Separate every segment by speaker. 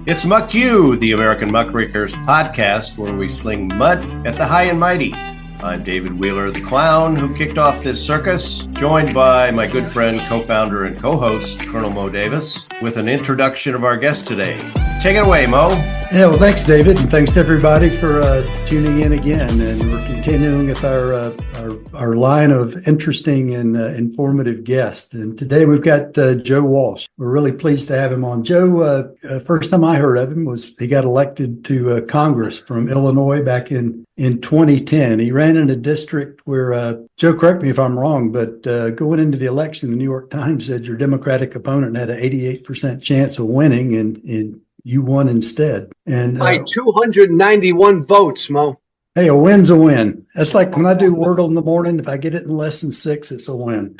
Speaker 1: It's Muck You, the American Muckrakers podcast, where we sling mud at the high and mighty. I'm David Wheeler, the clown who kicked off this circus, joined by my good friend, co-founder, and co-host, Colonel Mo Davis, with an introduction of our guest today. Take it away, Mo.
Speaker 2: Yeah, well, thanks, David, and thanks to everybody for tuning in again. And we're continuing with our line of interesting and informative guests. And today we've got Joe Walsh. We're really pleased to have him on. Joe, first time I heard of him was he got elected to Congress from Illinois back in 2010. He ran in a district where, Joe, correct me if I'm wrong, but going into the election, the New York Times said your Democratic opponent had an 88% chance of winning, and you won instead. And
Speaker 3: by 291 votes, Mo.
Speaker 2: Hey, a win's a win. That's like when I do Wordle in the morning. If I get it in less than 6, it's a win.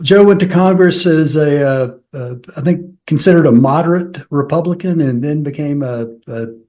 Speaker 2: Joe went to Congress as I think, considered a moderate Republican, and then became a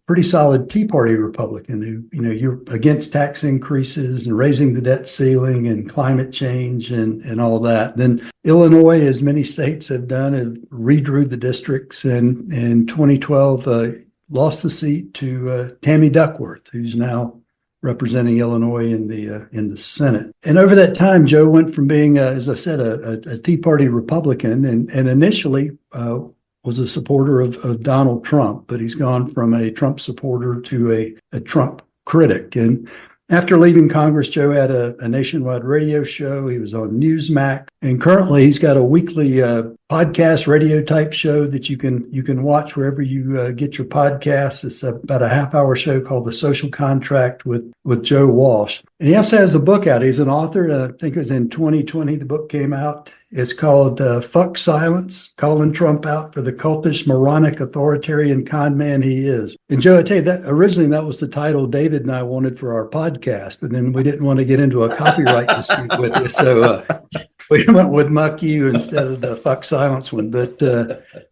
Speaker 2: pretty solid Tea Party Republican who, you're against tax increases and raising the debt ceiling and climate change and all that. Then Illinois, as many states have done, redrew the districts, and in 2012 lost the seat to Tammy Duckworth, who's now representing Illinois in the Senate. And over that time, Joe went from being, as I said, a Tea Party Republican, and initially was a supporter of Donald Trump, but he's gone from a Trump supporter to a Trump critic. And after leaving Congress, Joe had a nationwide radio show. He was on Newsmax, and currently he's got a weekly podcast radio type show that you can watch wherever you get your podcasts. It's about a half-hour show called The Social Contract with Joe Walsh. And he also has a book out. He's an author, and I think it was in 2020 the book came out. It's called Fuck Silence, Calling Trump Out for the Cultish, Moronic, Authoritarian Con Man He Is. And Joe, I tell you, that originally that was the title David and I wanted for our podcast, but then we didn't want to get into a copyright dispute with you, so we went with Muck You instead of the Fuck Silence one. But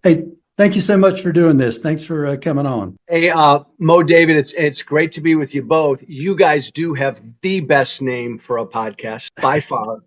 Speaker 2: hey, thank you so much for doing this. Thanks for coming on.
Speaker 3: Hey, Mo, David, it's great to be with you both. You guys do have the best name for a podcast by far.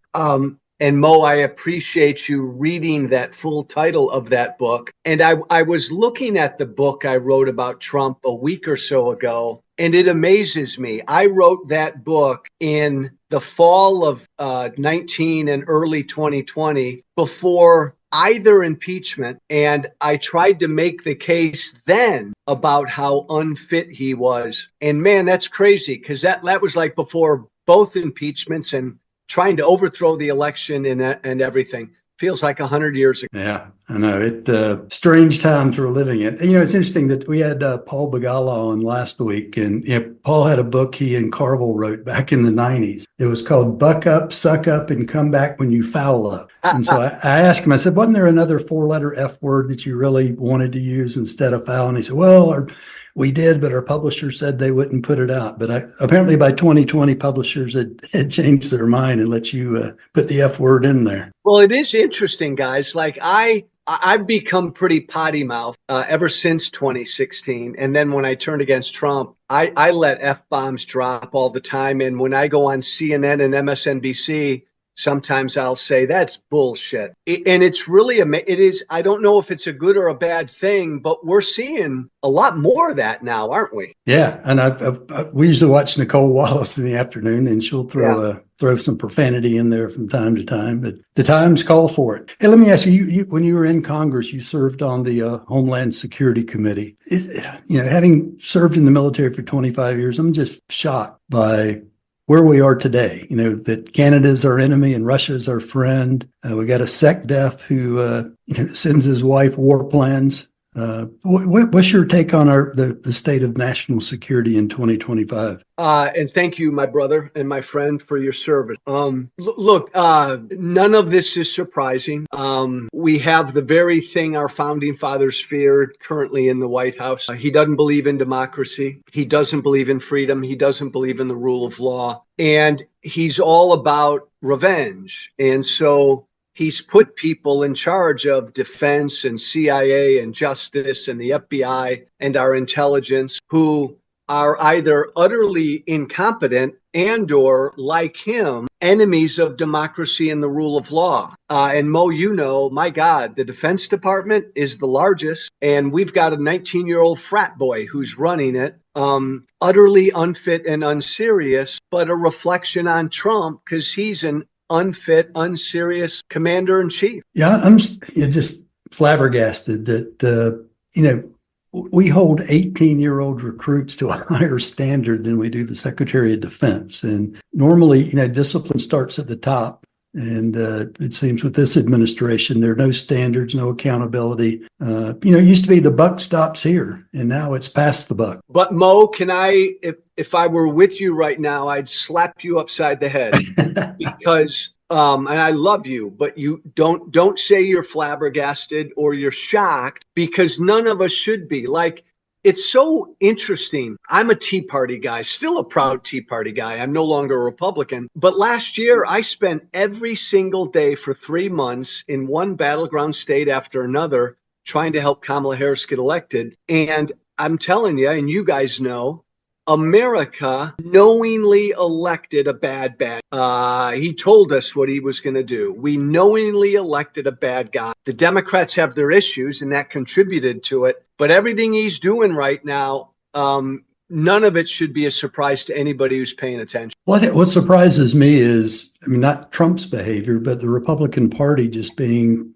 Speaker 3: And Mo, I appreciate you reading that full title of that book. And I was looking at the book I wrote about Trump a week or so ago, and it amazes me. I wrote that book in the fall of 19 and early 2020 before either impeachment. And I tried to make the case then about how unfit he was. And man, that's crazy, because that was like before both impeachments and trying to overthrow the election and everything. Feels like 100 years ago.
Speaker 2: Yeah, I know. It strange times we're living in. It's interesting that we had Paul Begala on last week, and Paul had a book he and Carville wrote back in the 90s. It was called Buck Up, Suck Up, and Come Back When You Foul Up. And so I asked him, I said, wasn't there another 4-letter F word that you really wanted to use instead of foul? And he said, well, we did, but our publisher said they wouldn't put it out. But apparently by 2020, publishers had changed their mind and let you put the F word in there.
Speaker 3: Well, it is interesting, guys. Like I've become pretty potty mouth ever since 2016. And then when I turned against Trump, I let F-bombs drop all the time. And when I go on CNN and MSNBC, sometimes I'll say that's bullshit. And it's really, it is, I don't know if it's a good or a bad thing, but we're seeing a lot more of that now, aren't we?
Speaker 2: Yeah. And we usually watch Nicole Wallace in the afternoon, and she'll throw some profanity in there from time to time, but the times call for it. Hey, let me ask you, when you were in Congress, you served on the Homeland Security Committee. Having served in the military for 25 years, I'm just shocked by where we are today, that Canada's our enemy and Russia's our friend. We got a SecDef who sends his wife war plans. What's your take on the state of national security in 2025?
Speaker 3: And thank you, my brother and my friend, for your service. Look, none of this is surprising. We have the very thing our founding fathers feared currently in the White House. He doesn't believe in democracy. He doesn't believe in freedom. He doesn't believe in the rule of law. And he's all about revenge. And so he's put people in charge of defense and CIA and justice and the FBI and our intelligence who are either utterly incompetent and or like him enemies of democracy and the rule of law. And Mo, you know, my God, the Defense Department is the largest, and we've got a 19-year-old frat boy who's running it. Utterly unfit and unserious, but a reflection on Trump because he's an unfit, unserious commander in chief.
Speaker 2: Yeah, I'm just flabbergasted that, we hold 18-year-old recruits to a higher standard than we do the Secretary of Defense. And normally, discipline starts at the top. And it seems with this administration, there are no standards, no accountability. It used to be the buck stops here, and now it's past the buck.
Speaker 3: But Mo, can I, if I were with you right now, I'd slap you upside the head because, and I love you, but you don't say you're flabbergasted or you're shocked because none of us should be. Like, it's so interesting. I'm a Tea Party guy, still a proud Tea Party guy. I'm no longer a Republican. But last year, I spent every single day for 3 months in one battleground state after another trying to help Kamala Harris get elected. And I'm telling you, and you guys know, America knowingly elected a bad. He told us what he was going to do. We knowingly elected a bad guy. The Democrats have their issues, and that contributed to it. But everything he's doing right now, none of it should be a surprise to anybody who's paying attention.
Speaker 2: Well, I think what surprises me is, not Trump's behavior, but the Republican Party just being,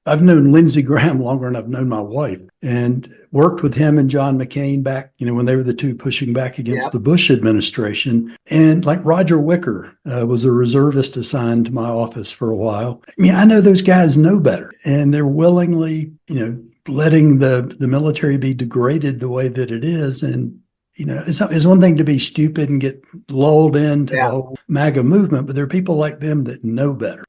Speaker 2: I've known Lindsey Graham longer than I've known my wife, and worked with him and John McCain back, when they were the two pushing back against the Bush administration. And like Roger Wicker was a reservist assigned to my office for a while. I know those guys know better, and they're willingly, letting the military be degraded the way that it is. And it's one thing to be stupid and get lulled into the whole MAGA movement, but there are people like them that know better.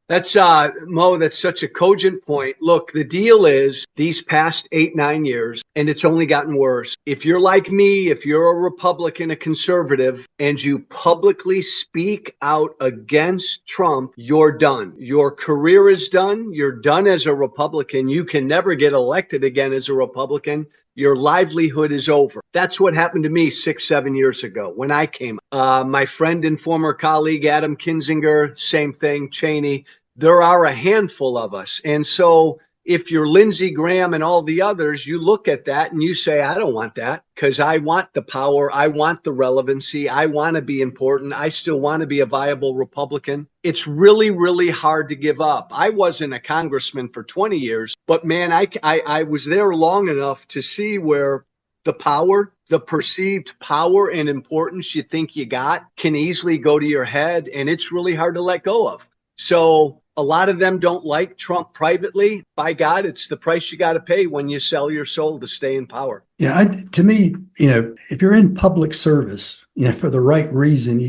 Speaker 3: That's Mo, that's such a cogent point. Look, the deal is these past 8-9 years, and it's only gotten worse. If you're like me, if you're a Republican, a conservative, and you publicly speak out against Trump, you're done. Your career is done. You're done as a Republican. You can never get elected again as a Republican. Your livelihood is over. That's what happened to me 6-7 years ago when I came. My friend and former colleague, Adam Kinzinger, same thing, Cheney. There are a handful of us. And so if you're Lindsey Graham and all the others, you look at that and you say, I don't want that because I want the power. I want the relevancy. I want to be important. I still want to be a viable Republican. It's really, really hard to give up. I wasn't a congressman for 20 years, but man, I was there long enough to see where the power, the perceived power and importance you think you got can easily go to your head, and it's really hard to let go of. So a lot of them don't like Trump privately. By God, it's the price you got to pay when you sell your soul to stay in power.
Speaker 2: Yeah, to me, if you're in public service, for the right reason,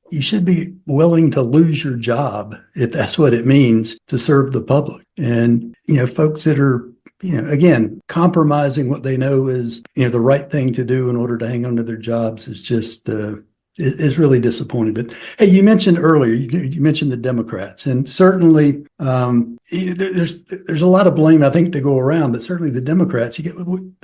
Speaker 2: you should be willing to lose your job if that's what it means to serve the public. And, folks that are, again, compromising what they know is, the right thing to do in order to hang on to their jobs is just, is really disappointing. But hey, you mentioned earlier, you mentioned the Democrats, and certainly there's a lot of blame, I think, to go around, but certainly the Democrats,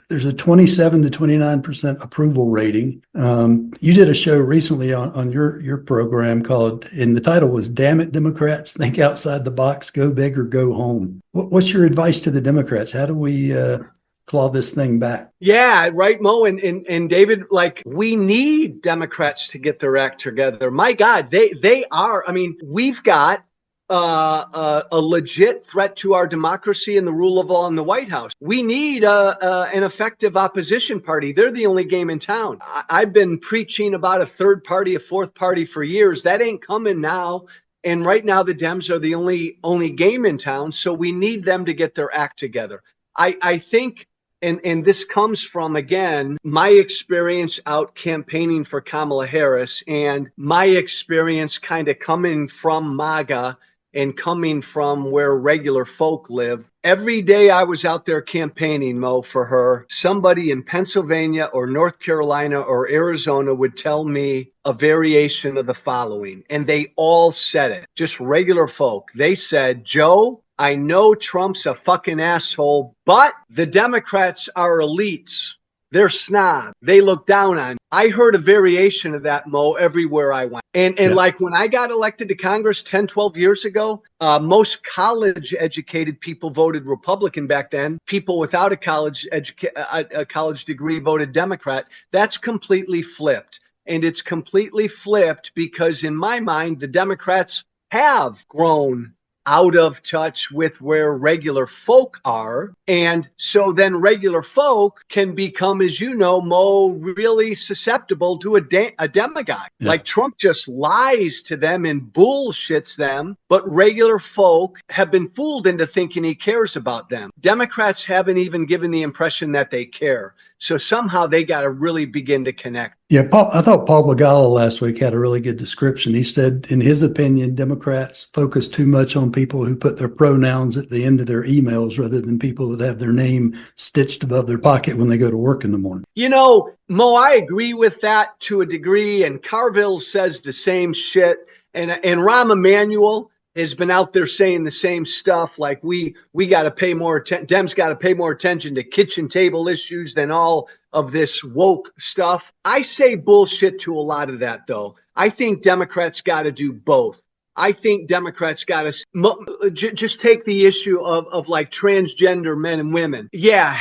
Speaker 2: there's a 27 to 29% approval rating. You did a show recently on your program and the title was "Damn It, Democrats, Think Outside the Box, Go Big or Go Home." What's your advice to the Democrats? How do we claw this thing back?
Speaker 3: Yeah, right, Mo and David. Like, we need Democrats to get their act together. My God, they are. I mean, we've got a legit threat to our democracy and the rule of law in the White House. We need an effective opposition party. They're the only game in town. I've been preaching about a third party, a fourth party for years. That ain't coming now. And right now, the Dems are the only game in town. So we need them to get their act together. I think. And this comes from, again, my experience out campaigning for Kamala Harris and my experience kind of coming from MAGA and coming from where regular folk live. Every day I was out there campaigning, Mo, for her, somebody in Pennsylvania or North Carolina or Arizona would tell me a variation of the following. And they all said it, just regular folk. They said, Joe, I know Trump's a fucking asshole, but the Democrats are elites. They're snob. They look down on. I heard a variation of that, Mo, everywhere I went. And like when I got elected to Congress 10, 12 years ago, most college educated people voted Republican back then. People without a college degree voted Democrat. That's completely flipped. And it's completely flipped because in my mind, the Democrats have grown out of touch with where regular folk are. And so then regular folk can become, as you know, Mo, really susceptible to a demagogue. Yeah. Like Trump just lies to them and bullshits them, but regular folk have been fooled into thinking he cares about them. Democrats haven't even given the impression that they care. So somehow they got to really begin to connect.
Speaker 2: Yeah, I thought Paul Begala last week had a really good description. He said, in his opinion, Democrats focus too much on people who put their pronouns at the end of their emails rather than people that have their name stitched above their pocket when they go to work in the morning.
Speaker 3: You know, Mo, I agree with that to a degree, and Carville says the same shit. And Rahm Emanuel has been out there saying the same stuff, like we got to pay more attention. Dems got to pay more attention to kitchen table issues than all of this woke stuff. I say bullshit to a lot of that, though. I think Democrats got to do both. I think Democrats got to just take the issue of like transgender men and women. Yeah,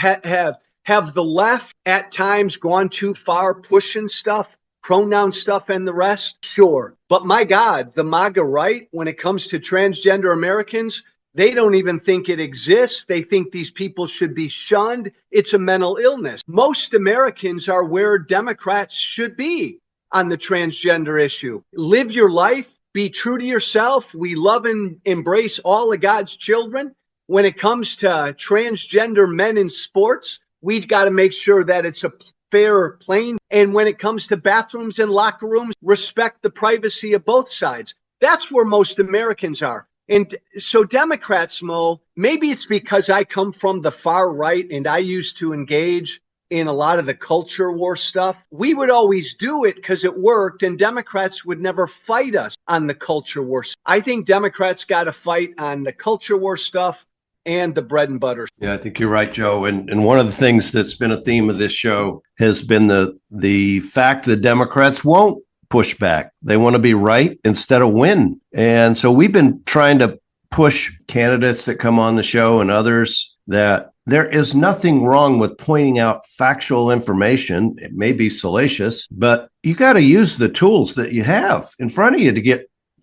Speaker 3: have the left at times gone too far pushing stuff? Pronoun stuff and the rest? Sure. But my God, the MAGA right, when it comes to transgender Americans, they don't even think it exists. They think these people should be shunned. It's a mental illness. Most Americans are where Democrats should be on the transgender issue. Live your life. Be true to yourself. We love and embrace all of God's children. When it comes to transgender men in sports, we've got to make sure that it's a fair plane. And when it comes to bathrooms and locker rooms, respect the privacy of both sides. That's where most Americans are. And so Democrats, Mo, maybe it's because I come from the far right and I used to engage in a lot of the culture war stuff. We would always do it because it worked, and Democrats would never fight us on the culture war. I think Democrats got to fight on the culture war stuff and the bread and butter.
Speaker 1: Yeah, I think you're right, Joe. And one of the things that's been a theme of this show has been the fact that Democrats won't push back. They want to be right instead of win. And so we've been trying to push candidates that come on the show and others that there is nothing wrong with pointing out factual information. It may be salacious, but you got to use the tools that you have in front of you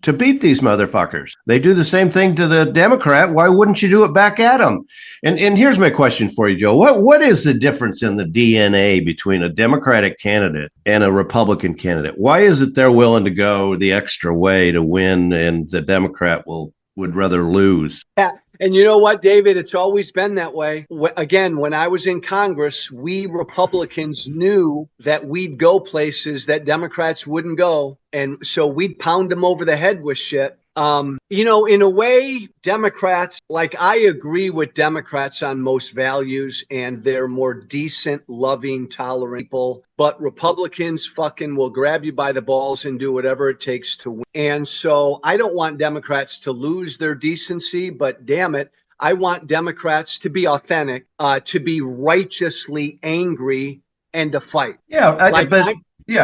Speaker 1: to beat these motherfuckers. They do the same thing to the Democrat. Why wouldn't you do it back at them? And here's my question for you, Joe. What is the difference in the DNA between a Democratic candidate and a Republican candidate? Why is it they're willing to go the extra way to win and the Democrat would rather lose?
Speaker 3: Yeah. And you know what, David? It's always been that way. Again, when I was in Congress, we Republicans knew that we'd go places that Democrats wouldn't go. And so we'd pound them over the head with shit. You know, in a way, Democrats, like I agree with Democrats on most values and they're more decent, loving, tolerant people. But Republicans fucking will grab you by the balls and do whatever it takes to win. And so I don't want Democrats to lose their decency, but damn it, I want Democrats to be authentic, to be righteously angry and to fight.
Speaker 1: Yeah,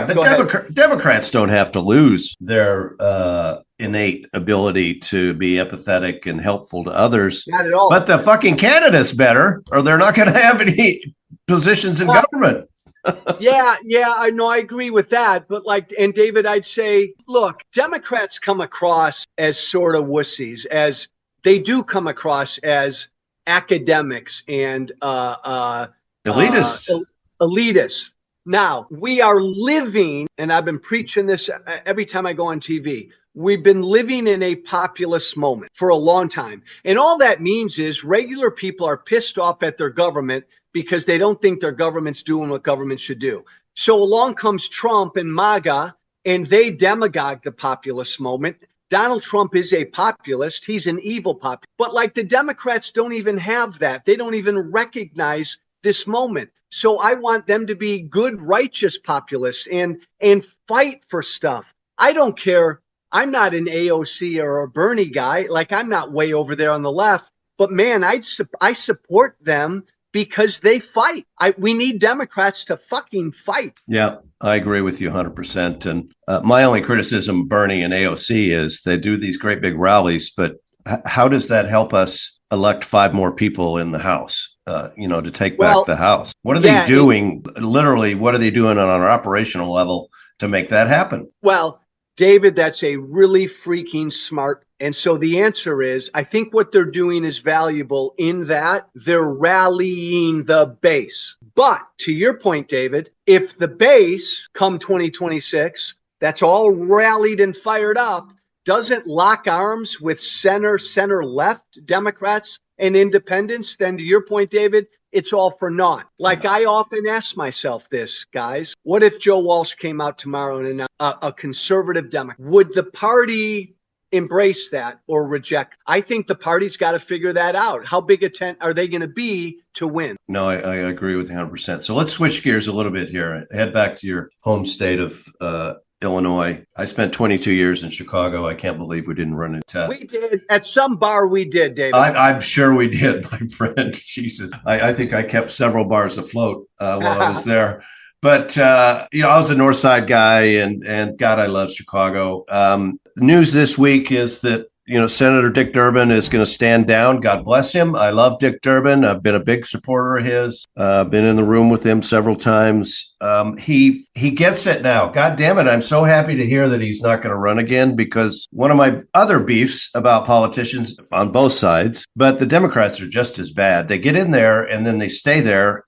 Speaker 1: but Democrats don't have to lose their innate ability to be empathetic and helpful to others.
Speaker 3: Not at all.
Speaker 1: But the fucking candidates better, or they're not going to have any positions in government.
Speaker 3: Yeah, I know. I agree with that. But and David, I'd say, look, Democrats come across as sort of wussies, as they do come across as academics and
Speaker 1: elitists.
Speaker 3: Elitists. Now, we are living, and I've been preaching this every time I go on TV, we've been living in a populist moment for a long time. And all that means is regular people are pissed off at their government because they don't think their government's doing what government should do. So along comes Trump and MAGA, and they demagogue the populist moment. Donald Trump is a populist. He's an evil populist. But the Democrats don't even have that. They don't even recognize this moment. So I want them to be good, righteous populists and fight for stuff. I don't care. I'm not an AOC or a Bernie guy. I'm not way over there on the left. But man, I support them because they fight. We need Democrats to fucking fight.
Speaker 1: Yeah, I agree with you 100%. And my only criticism of Bernie and AOC is they do these great big rallies, but how does that help us elect 5 more people in the House, to take back the House? What are they doing? Literally, what are they doing on an operational level to make that happen?
Speaker 3: Well, David, that's a really freaking smart. And so the answer is, I think what they're doing is valuable in that they're rallying the base. But to your point, David, if the base come 2026, that's all rallied and fired up, doesn't lock arms with center left Democrats and independents, then to your point, David, it's all for naught. Like I often ask myself this, guys, what if Joe Walsh came out tomorrow and announced a conservative Democrat? Would the party embrace that or reject? I think the party's got to figure that out. How big a tent are they going to be to win?
Speaker 1: No, I agree with you 100%. So let's switch gears a little bit here. Head back to your home state of Illinois. I spent 22 years in Chicago. I can't believe we didn't run into.
Speaker 3: We did. At some bar we did, David.
Speaker 1: I'm sure we did, my friend. Jesus. I think I kept several bars afloat while I was there. But, I was a North Side guy, and God, I love Chicago. The news this week is that, Senator Dick Durbin is going to stand down. God bless him. I love Dick Durbin. I've been a big supporter of his. Been in the room with him several times. He gets it now. God damn it. I'm so happy to hear that he's not going to run again, because one of my other beefs about politicians on both sides, but the Democrats are just as bad. They get in there and then they stay there.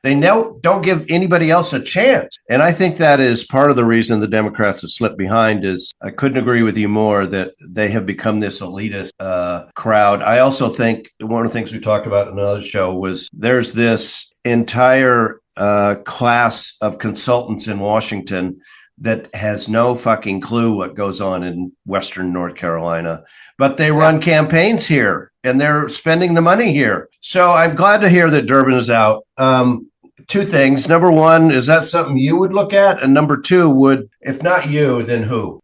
Speaker 1: They don't give anybody else a chance. And I think that is part of the reason the Democrats have slipped behind. Is I couldn't agree with you more that they have become this elitist crowd. I also think one of the things we talked about in another show was there's this entire class of consultants in Washington that has no fucking clue what goes on in Western North Carolina, but they run campaigns here and they're spending the money here. So I'm glad to hear that Durbin is out. 2 things. Number 1, is that something you would look at? And number 2, if not you, then who?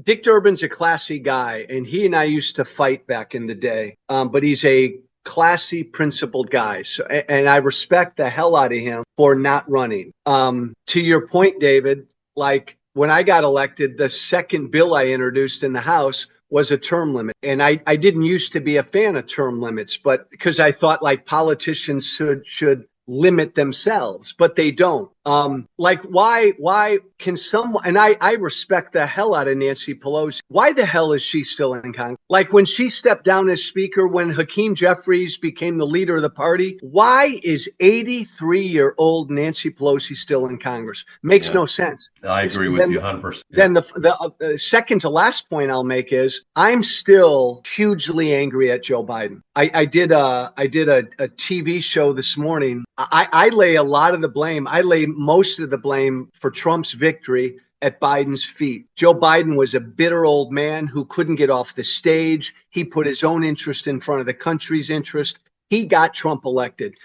Speaker 3: Dick Durbin's a classy guy, and he and I used to fight back in the day. But he's a classy, principled guy. So, and I respect the hell out of him for not running. To your point, David, like when I got elected, the second bill I introduced in the House was a term limit. And I didn't used to be a fan of term limits, but because I thought like politicians should limit themselves, but they don't. Why can someone, and I respect the hell out of Nancy Pelosi. Why the hell is she still in Congress? Like when she stepped down as speaker, when Hakeem Jeffries became the leader of the party, why is 83-year-old Nancy Pelosi still in Congress? Makes no sense.
Speaker 1: I agree with you 100%.
Speaker 3: Then the second to last point I'll make is I'm still hugely angry at Joe Biden. I did a TV show this morning. I lay a lot of the blame. I lay most of the blame for Trump's victory at Biden's feet. Joe Biden was a bitter old man who couldn't get off the stage. He put his own interest in front of the country's interest. He got Trump elected.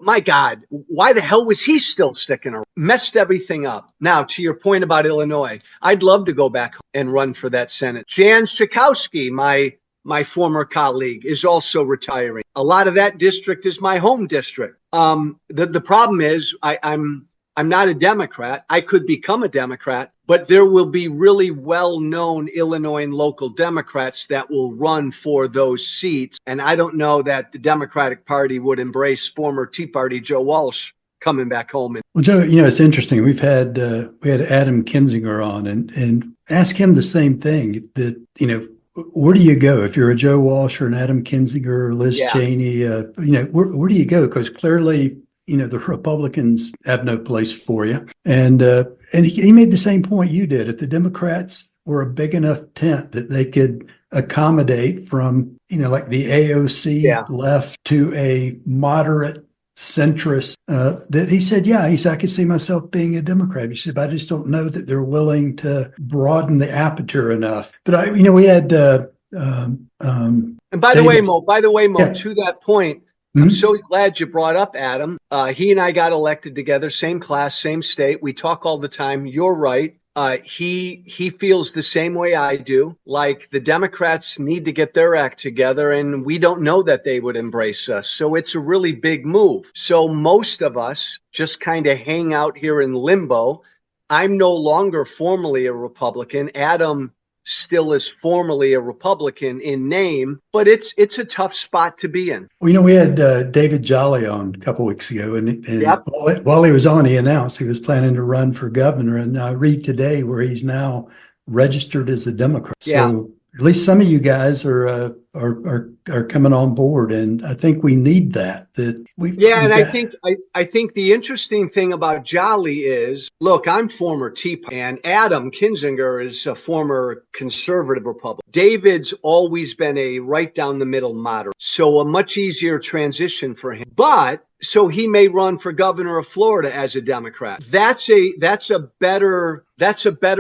Speaker 3: My God, why the hell was he still sticking around? Messed everything up. Now, to your point about Illinois, I'd love to go back and run for that Senate. Jan Schakowsky, my former colleague, is also retiring. A lot of that district is my home district. The problem is I'm not a Democrat. I could become a Democrat, but there will be really well-known Illinois and local Democrats that will run for those seats. And I don't know that the Democratic Party would embrace former Tea Party Joe Walsh coming back home.
Speaker 2: Well, Joe, it's interesting. We had Adam Kinzinger on and ask him the same thing, that, where do you go if you're a Joe Walsh or an Adam Kinzinger or Liz Cheney? Where do you go? Because clearly, the Republicans have no place for you. And he made the same point you did. If the Democrats were a big enough tent that they could accommodate from, like the AOC left to a moderate centrist, that he said, I could see myself being a Democrat. He said, but I just don't know that they're willing to broaden the aperture enough. But we had, and
Speaker 3: by the way, Mo, to that point, I'm so glad you brought up Adam. He and I got elected together, same class, same state. We talk all the time. You're right. He feels the same way I do. Like, the Democrats need to get their act together, and we don't know that they would embrace us. So it's a really big move. So most of us just kind of hang out here in limbo. I'm no longer formally a Republican. Adam still is formally a Republican in name, but it's a tough spot to be in.
Speaker 2: Well, we had David Jolly on a couple weeks ago, and
Speaker 3: Yep.
Speaker 2: while he was on, he announced he was planning to run for governor. And I read today where he's now registered as a Democrat.
Speaker 3: Yeah.
Speaker 2: So at least some of you guys are coming on board, and I think we need that.
Speaker 3: I think the interesting thing about Jolly is, look, I'm former Tea Party, and Adam Kinzinger is a former conservative Republican. David's always been a right down the middle moderate, so a much easier transition for him. But so he may run for governor of Florida as a Democrat. That's a better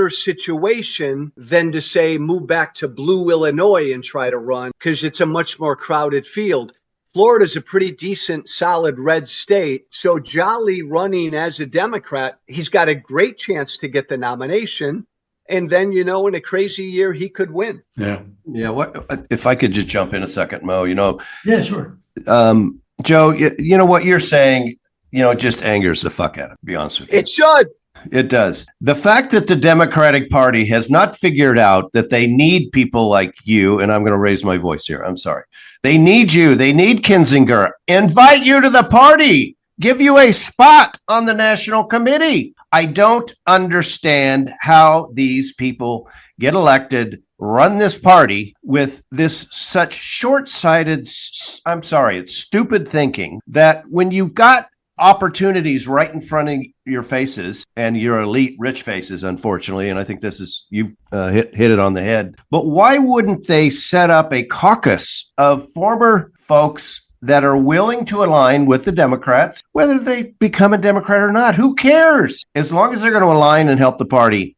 Speaker 3: situation than to say move back to blue Illinois and try to run, because it's a much more crowded field. Florida's a pretty decent, solid red state. So Jolly running as a Democrat, he's got a great chance to get the nomination. And then, in a crazy year, he could win.
Speaker 2: Yeah.
Speaker 1: Yeah. What if I could just jump in a second, Mo?
Speaker 2: Yeah, sure.
Speaker 1: Joe, you know what you're saying, just angers the fuck out of it, to be honest with you.
Speaker 3: It should.
Speaker 1: It does. The fact that the Democratic Party has not figured out that they need people like you, and I'm going to raise my voice here. I'm sorry. They need you. They need Kinzinger. Invite you to the party. Give you a spot on the national committee. I don't understand how these people get elected, run this party with this such short-sighted, it's stupid thinking that when you've got opportunities right in front of your faces, and your elite rich faces, unfortunately, and I think you've hit it on the head. But why wouldn't they set up a caucus of former folks that are willing to align with the Democrats, whether they become a Democrat or not? Who cares? As long as they're going to align and help the party,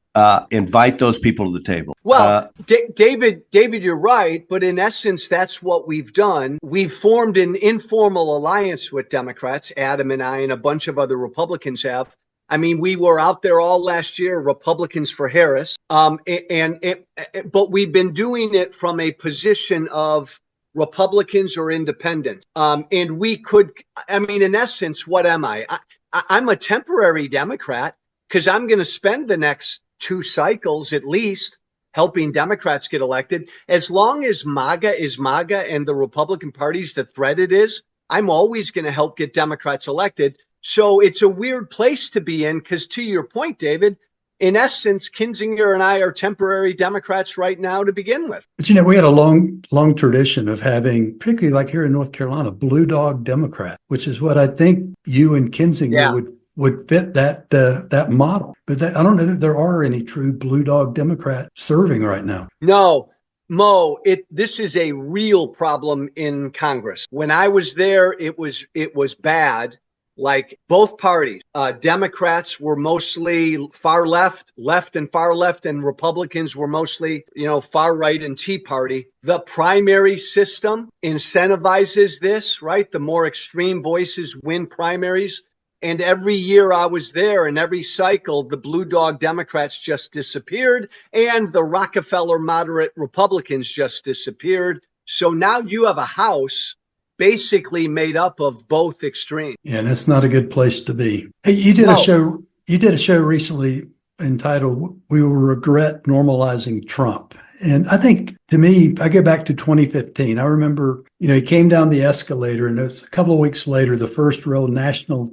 Speaker 1: invite those people to the table.
Speaker 3: Well, David, you're right. But in essence, that's what we've done. We've formed an informal alliance with Democrats. Adam and I and a bunch of other Republicans have. I mean, we were out there all last year, Republicans for Harris. But we've been doing it from a position of Republicans or independents. And we could, in essence, what am I? I'm a temporary Democrat, because I'm going to spend the next 2 cycles at least helping Democrats get elected. As long as MAGA is MAGA and the Republican Party's the threat it is, I'm always going to help get Democrats elected. So it's a weird place to be in, because to your point, David, in essence, Kinzinger and I are temporary Democrats right now to begin with.
Speaker 2: But we had a long tradition of having, particularly like here in North Carolina, blue dog Democrat, which is what I think you and Kinzinger would fit that model. But I don't know that there are any true blue dog Democrats serving right now.
Speaker 3: No, Mo, this is a real problem in Congress. When I was there, it was bad. Like, both parties, Democrats were mostly far left and far left, and Republicans were mostly, far right and Tea Party. The primary system incentivizes this, right? The more extreme voices win primaries. And every year I was there, and every cycle, the blue dog Democrats just disappeared, and the Rockefeller moderate Republicans just disappeared. So now you have a House basically made up of both extremes.
Speaker 2: Yeah, and that's not a good place to be. Hey, you did a show recently entitled "We Will Regret Normalizing Trump." And I think, to me, I go back to 2015. I remember, he came down the escalator, and it was a couple of weeks later, the first real national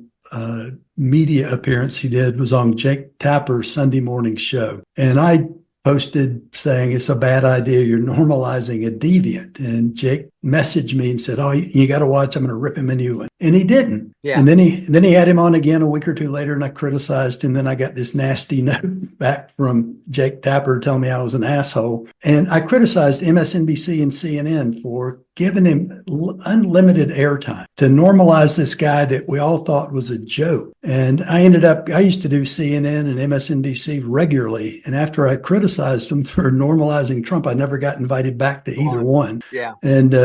Speaker 2: media appearance he did was on Jake Tapper's Sunday morning show. And I posted saying, it's a bad idea. You're normalizing a deviant. And Jake messaged me and said, oh, you got to watch. I'm going to rip him a new one. And he didn't.
Speaker 3: Yeah.
Speaker 2: And then he had him on again a week or two later, and I criticized him. Then I got this nasty note back from Jake Tapper telling me I was an asshole. And I criticized MSNBC and CNN for giving him unlimited airtime to normalize this guy that we all thought was a joke. And I used to do CNN and MSNBC regularly. And after I criticized him for normalizing Trump, I never got invited back to either one.
Speaker 3: Yeah.
Speaker 2: And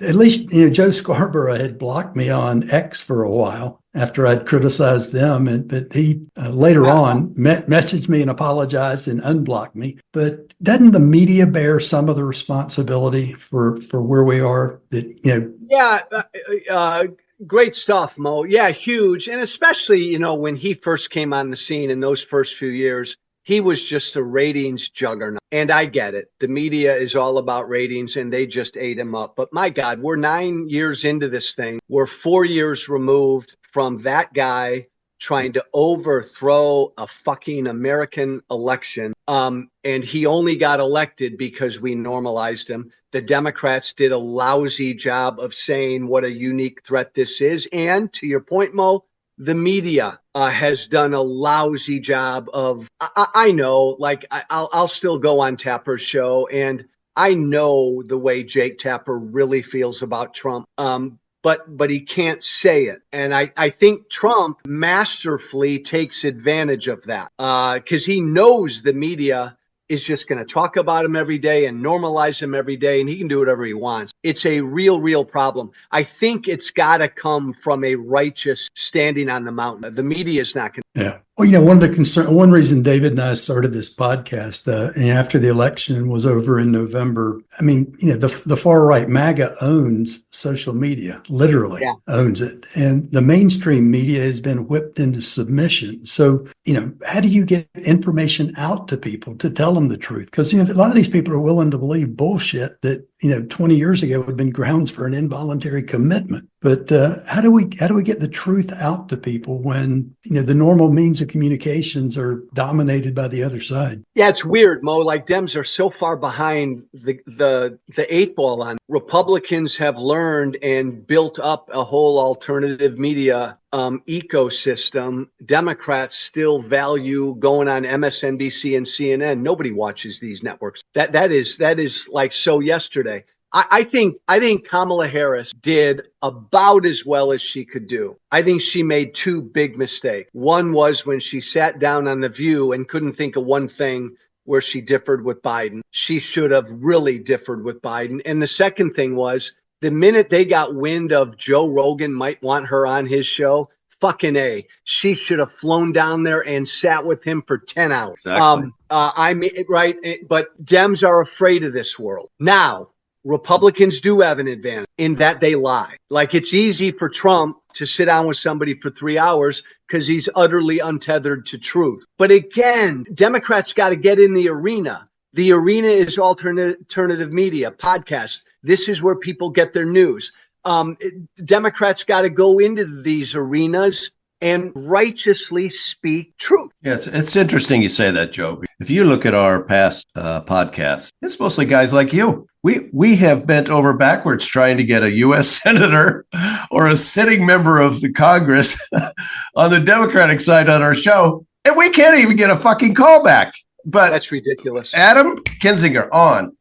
Speaker 2: at least, Joe Scarborough had blocked me on X for a while after I'd criticized them. But he later on messaged me and apologized and unblocked me. But doesn't the media bear some of the responsibility for where we are?
Speaker 3: Yeah, great stuff, Mo. Yeah, huge. And especially, when he first came on the scene in those first few years, he was just a ratings juggernaut. And I get it. The media is all about ratings and they just ate him up. But my God, we're 9 years into this thing. We're 4 years removed from that guy trying to overthrow a fucking American election. And he only got elected because we normalized him. The Democrats did a lousy job of saying what a unique threat this is. And to your point, Mo, the media has done a lousy job of, I know, like I'll still go on Tapper's show and I know the way Jake Tapper really feels about Trump. But he can't say it. And I think Trump masterfully takes advantage of that because he knows the media is just going to talk about him every day and normalize him every day, and he can do whatever he wants. It's a real problem. I think it's got to come from a righteous standing on the mountain. The media is not going to.
Speaker 2: Yeah. Well, one reason David and I started this podcast and after the election was over in November. I mean, the far right MAGA owns social media, literally owns it. And the mainstream media has been whipped into submission. So, how do you get information out to people to tell them the truth? Because, a lot of these people are willing to believe bullshit that, 20 years ago would have been grounds for an involuntary commitment. But how do we get the truth out to people when, the normal means of communications are dominated by the other side?
Speaker 3: Yeah, it's weird, Mo. Like Dems are so far behind the eight ball on. Republicans have learned and built up a whole alternative media ecosystem. Democrats still value going on MSNBC and CNN. Nobody watches these networks. That is like so yesterday. I think Kamala Harris did about as well as she could do. I think she made two big mistakes. One was when she sat down on The View and couldn't think of one thing where she differed with Biden. She should have really differed with Biden. And the second thing was the minute they got wind of Joe Rogan might want her on his show, fucking A, she should have flown down there and sat with him for 10 hours.
Speaker 1: Exactly.
Speaker 3: Right. But Dems are afraid of this world. Now, Republicans do have an advantage in that they lie. Like it's easy for Trump to sit down with somebody for 3 hours because he's utterly untethered to truth. But again, Democrats got to get in the arena. The arena is alternative media, podcasts. This is where people get their news. Democrats got to go into these arenas and righteously speak truth.
Speaker 1: Yeah, it's interesting you say that, Joe. If you look at our past podcasts, it's mostly guys like you. We have bent over backwards trying to get a U.S. senator or a sitting member of the Congress on the Democratic side on our show, and we can't even get a fucking call back. But
Speaker 3: that's ridiculous.
Speaker 1: Adam Kinzinger on.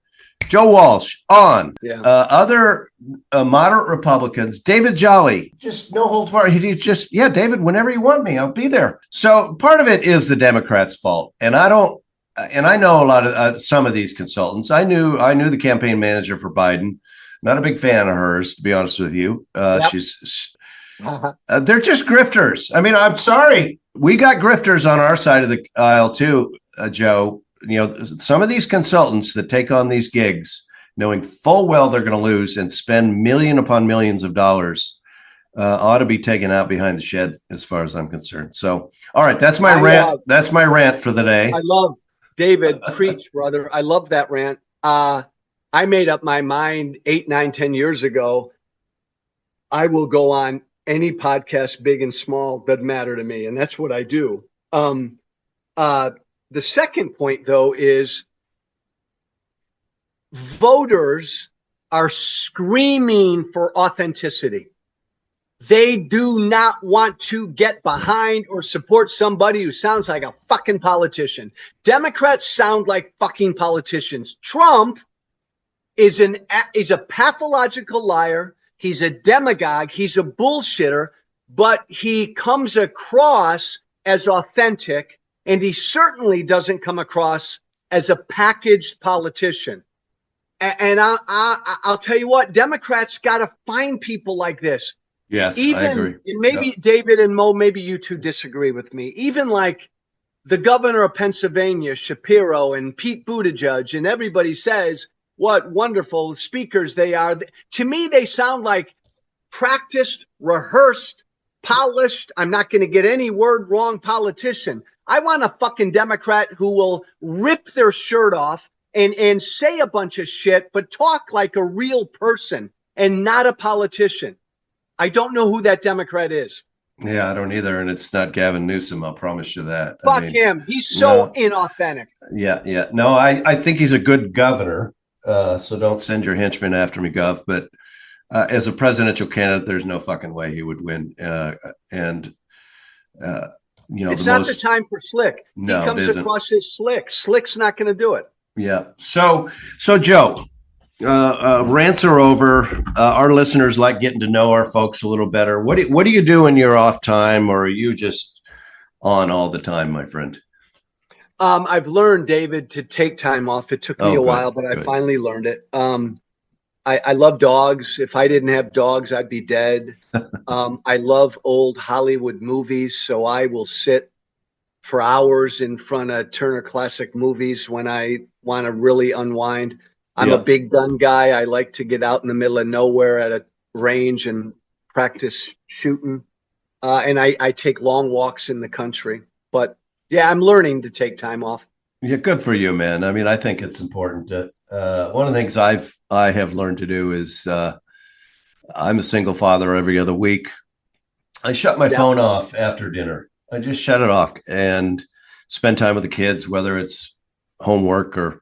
Speaker 1: Joe Walsh on.
Speaker 3: Yeah.
Speaker 1: Other moderate Republicans, David Jolly, just no holds barred. He's just, David, whenever you want me, I'll be there. So part of it is the Democrats' fault. And I know a lot of some of these consultants. I knew the campaign manager for Biden. Not a big fan of hers, to be honest with you.
Speaker 3: Yep.
Speaker 1: They're just grifters. I mean, I'm sorry. We got grifters on our side of the aisle too, Joe. Some of these consultants that take on these gigs, knowing full well they're going to lose and spend million upon millions of dollars, ought to be taken out behind the shed, as far as I'm concerned. So, all right, that's my rant. That's my rant for the day.
Speaker 3: I love David. Preach, brother. I love that rant. I made up my mind 8, 9, 10 years ago. I will go on any podcast, big and small, doesn't matter to me, and that's what I do. The second point, though, is voters are screaming for authenticity. They do not want to get behind or support somebody who sounds like a fucking politician. Democrats sound like fucking politicians. Trump is a pathological liar. He's a demagogue. He's a bullshitter, but he comes across as authentic. And he certainly doesn't come across as a packaged politician. And I'll tell you what, Democrats got to find people like this.
Speaker 1: Yes,
Speaker 3: Even,
Speaker 1: I agree.
Speaker 3: maybe
Speaker 1: Yep.
Speaker 3: David and Mo, maybe you two disagree with me. Even like the governor of Pennsylvania, Shapiro, and Pete Buttigieg, and everybody says what wonderful speakers they are. To me, they sound like practiced, rehearsed, polished. I'm not going to get any word wrong politician. I want a fucking Democrat who will rip their shirt off and say a bunch of shit, but talk like a real person and not a politician. I don't know who that Democrat is.
Speaker 1: Yeah, I don't either, and it's not Gavin Newsom. I'll promise you that.
Speaker 3: Fuck him. He's so inauthentic.
Speaker 1: Yeah. No, I think he's a good governor. So don't send your henchmen after me, Gov. But as a presidential candidate, there's no fucking way he would win.
Speaker 3: It's not the time for Slick.
Speaker 1: No,
Speaker 3: he comes across as Slick. Slick's not going to do it.
Speaker 1: Yeah. So Joe, rants are over. Our listeners like getting to know our folks a little better. What do you do in your off time, or are you just on all the time, my friend?
Speaker 3: I've learned, David, to take time off. It took me a while, but I finally learned it. I love dogs. If I didn't have dogs, I'd be dead. I love old Hollywood movies, so I will sit for hours in front of Turner Classic Movies when I want to really unwind. I'm a big gun guy. I like to get out in the middle of nowhere at a range and practice shooting. And I take long walks in the country. But yeah, I'm learning to take time off.
Speaker 1: Yeah, good for you, man. I mean, I think it's important. One of the things I have learned to do is I'm a single father every other week. I shut my phone off after dinner. I just shut it off and spend time with the kids, whether it's homework or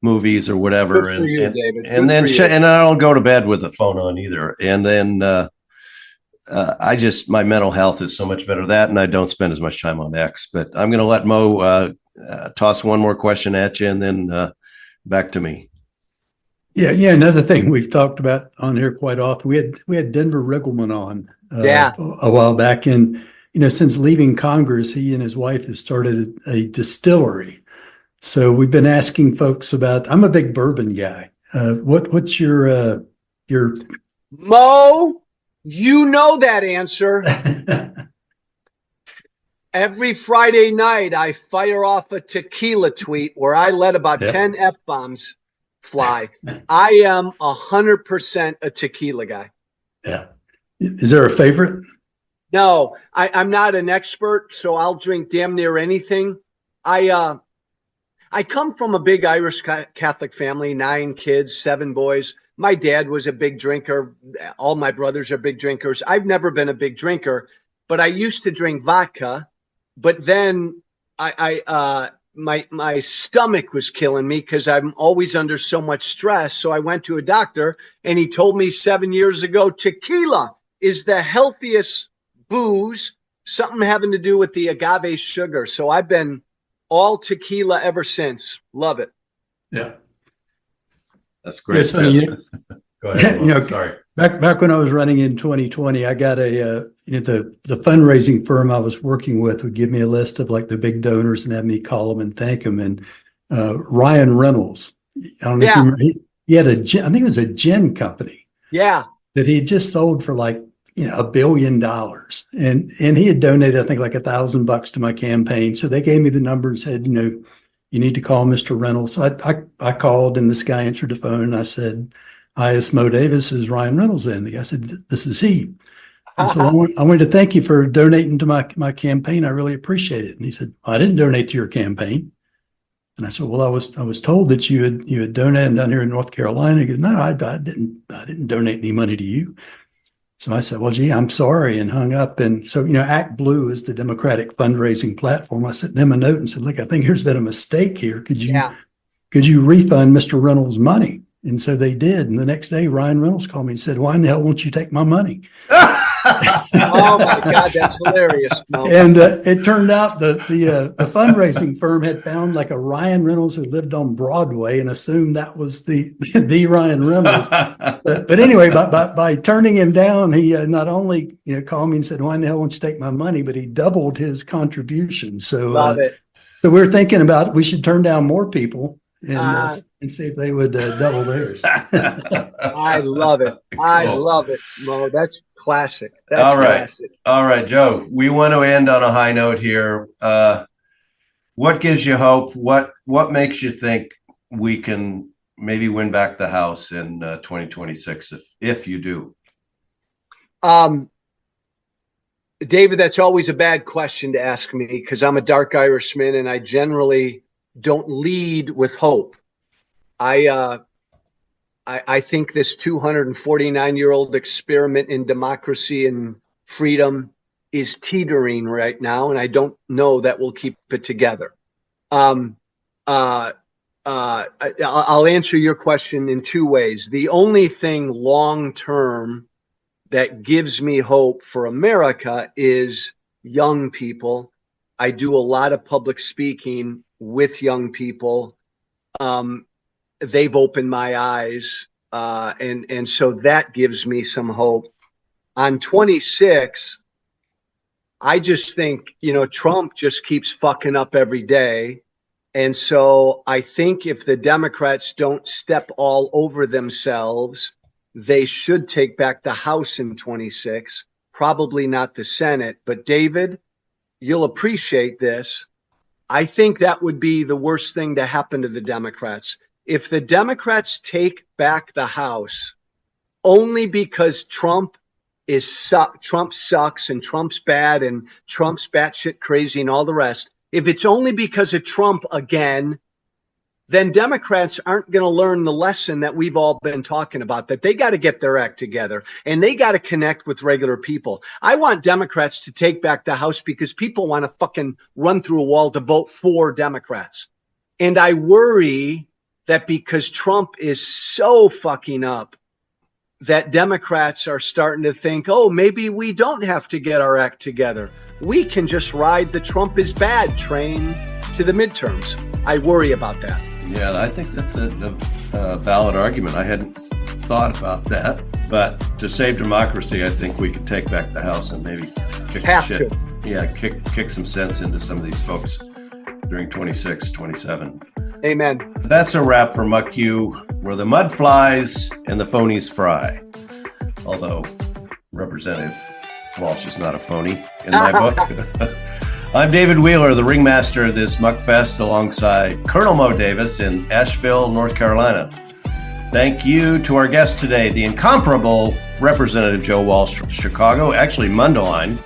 Speaker 1: movies or whatever.
Speaker 3: Good for you, David.
Speaker 1: And then and I don't go to bed with the phone on either. And then my mental health is so much better that, and I don't spend as much time on X. But I'm going to let Mo toss one more question at you, and then back to me.
Speaker 2: Yeah. Another thing we've talked about on here quite often. We had Denver Riggleman on a while back, and since leaving Congress, he and his wife have started a distillery. So we've been asking folks about. I'm a big bourbon guy. What's your
Speaker 3: Mo? You know that answer. Every Friday night, I fire off a tequila tweet where I let about 10 F-bombs fly. I am 100% a tequila guy.
Speaker 2: Yeah. Is there a favorite?
Speaker 3: No, I'm not an expert, so I'll drink damn near anything. I come from a big Irish Catholic family, 9 kids, 7 boys. My dad was a big drinker. All my brothers are big drinkers. I've never been a big drinker, but I used to drink vodka. But then my stomach was killing me because I'm always under so much stress. So I went to a doctor, and he told me 7 years ago, tequila is the healthiest booze, something having to do with the agave sugar. So I've been all tequila ever since. Love it.
Speaker 2: Yeah.
Speaker 1: That's great. Go ahead. Sorry.
Speaker 2: Back when I was running in 2020, I got the fundraising firm I was working with would give me a list of like the big donors and have me call them and thank them. And Ryan Reynolds, I don't know if you remember, he had I think it was a gin company.
Speaker 3: Yeah. That
Speaker 2: he had just sold for like, $1 billion. And he had donated, I think, like $1,000 to my campaign. So they gave me the number and said, you need to call Mr. Reynolds. So I called, and this guy answered the phone, and I said, "Hi, it's Mo Davis. Is Ryan Reynolds in?" The guy said, "This is he." And so I wanted to thank you for donating to my campaign. I really appreciate it. And he said, "I didn't donate to your campaign." And I said, "Well, I was told that you had donated down here in North Carolina." He goes, "No, I didn't donate any money to you." So I said, "Well, gee, I'm sorry," and hung up. And so, Act Blue is the Democratic fundraising platform. I sent them a note and said, "Look, I think there's been a mistake here. Could you refund Mr. Reynolds' money?" And so they did. And the next day, Ryan Reynolds called me and said, "Why in the hell won't you take my money?"
Speaker 3: Oh my God, that's hilarious. No.
Speaker 2: And it turned out the fundraising firm had found like a Ryan Reynolds who lived on Broadway and assumed that was the Ryan Reynolds. But anyway, by turning him down, he not only called me and said, "Why in the hell won't you take my money?" but he doubled his contribution. So
Speaker 3: love it.
Speaker 2: So we're thinking about we should turn down more people and and see if they would double theirs.
Speaker 3: I love it. I love it, Mo. That's classic. That's
Speaker 1: All right.
Speaker 3: classic.
Speaker 1: All right, Joe, we want to end on a high note here. What gives you hope? What makes you think we can maybe win back the House in 2026 if you do?
Speaker 3: David, that's always a bad question to ask me because I'm a dark Irishman and I generally don't lead with hope. I think this 249-year-old experiment in democracy and freedom is teetering right now, and I don't know that we'll keep it together. I'll answer your question in two ways. The only thing long-term that gives me hope for America is young people. I do a lot of public speaking with young people. They've opened my eyes, and so that gives me some hope. On 26, I just think, Trump just keeps fucking up every day. And so I think if the Democrats don't step all over themselves, they should take back the House in 26, probably not the Senate. But David, you'll appreciate this. I think that would be the worst thing to happen to the Democrats. If the Democrats take back the House only because Trump sucks and Trump's bad and Trump's batshit crazy and all the rest, if it's only because of Trump again, then Democrats aren't going to learn the lesson that we've all been talking about, that they got to get their act together and they got to connect with regular people. I want Democrats to take back the House because people want to fucking run through a wall to vote for Democrats. And I worry that because Trump is so fucking up, that Democrats are starting to think, oh, maybe we don't have to get our act together. We can just ride the Trump is bad train to the midterms. I worry about that.
Speaker 1: Yeah, I think that's a valid argument. I hadn't thought about that. But to save democracy, I think we could take back the House and maybe kick some sense into some of these folks during 26, 27.
Speaker 3: Amen.
Speaker 1: That's a wrap for Muck You, where the mud flies and the phonies fry. Although Representative Walsh is not a phony in my book. I'm David Wheeler, the ringmaster of this Muck Fest, alongside Colonel Mo Davis in Asheville, North Carolina. Thank you to our guest today, the incomparable Representative Joe Walsh from Chicago, actually Mundelein,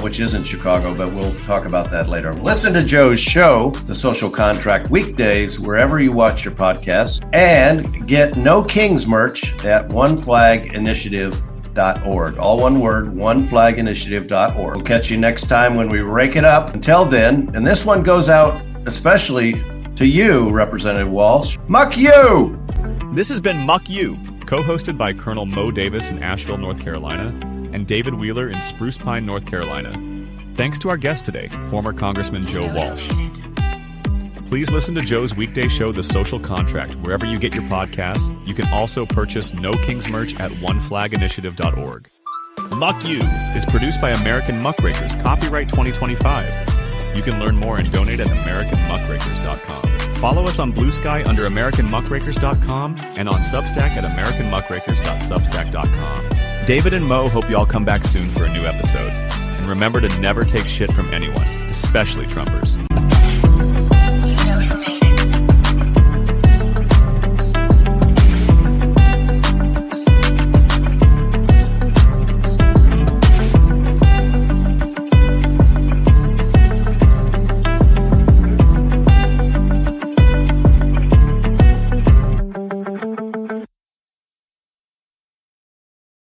Speaker 1: which isn't Chicago, but we'll talk about that later. Listen to Joe's show, The Social Contract, weekdays wherever you watch your podcasts, and get No Kings merch at oneflaginitiative.org. All one word, oneflaginitiative.org. We'll catch you next time when we rake it up. Until then, and this one goes out especially to you, Representative Walsh, Muck You!
Speaker 4: This has been Muck You, co-hosted by Colonel Mo Davis in Asheville, North Carolina, and David Wheeler in Spruce Pine, North Carolina. Thanks to our guest today, former Congressman Joe Walsh. Please listen to Joe's weekday show, The Social Contract, wherever you get your podcasts. You can also purchase No Kings merch at oneflaginitiative.org. Muck You is produced by American Muckrakers, copyright 2025. You can learn more and donate at AmericanMuckrakers.com. Follow us on Blue Sky under AmericanMuckrakers.com and on Substack at AmericanMuckrakers.substack.com. David and Mo hope you all come back soon for a new episode. And remember to never take shit from anyone, especially Trumpers.